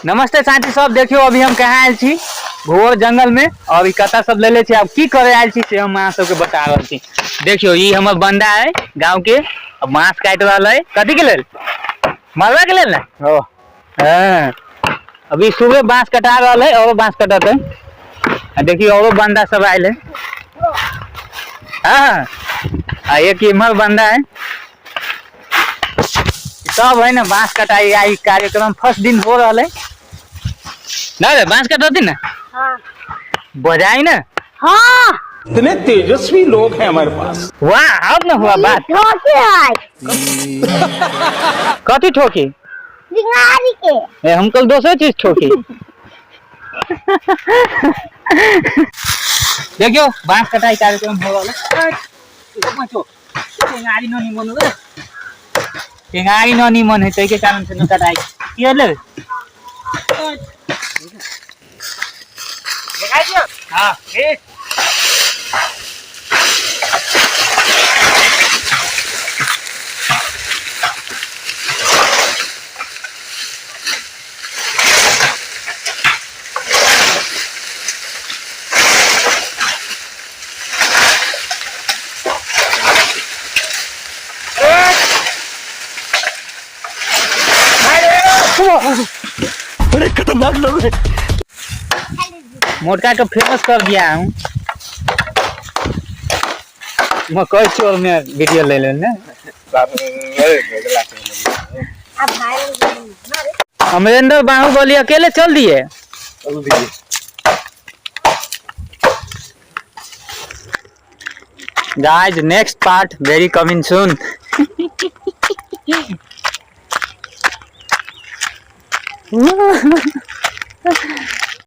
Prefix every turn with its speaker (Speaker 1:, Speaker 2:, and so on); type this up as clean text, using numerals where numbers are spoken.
Speaker 1: नमस्ते साथी सब, देखियो अभी हम कहाँ आयल छी घोर जंगल में और कता सब ले ले छी। अब की करे आयल छी से हम अहाँ सबके बता रहल छी। देखियो ये हमर बंदा है गांव के, अब मांस काट रहा है कथी के लेल, मरवा के लेल ना। हाँ, अभी सुबह बांस कटा रहा है और बांस कटत है। देखिए और बंदा सब आयल है। हाँ, एक इमर बंदा है सब है ना। बांस कटाई आई कार्यक्रम फर्स्ट दिन हो रहा है ना रे, बांस कटती ना।
Speaker 2: हाँ।
Speaker 1: बजाई ना।
Speaker 2: हाँ।
Speaker 3: इतने तेजस्वी लोग हैं हमारे पास।
Speaker 1: वाह, अब ना हुआ बात।
Speaker 2: ठोके है।
Speaker 1: कथी ठोकी?
Speaker 2: सिंगारी के।
Speaker 1: हम कल दूसरी चीज ठोकी। देखियो बांस कटाई कार्यक्रम हो रहा है। टेंगारी नो निमन है, टेंगारी नो निमन है तो के कारण से न कटाई के ले। दिखाई दियो। हां ठीक।
Speaker 3: बड़े खतरनाक लोग हैं।
Speaker 1: मोटका को फेमस कर दिया हूँ। मकई चोर में वीडियो ले लेना। अमरेंद्र बाहुबली अकेले चल दिए। Guys next part very coming soon.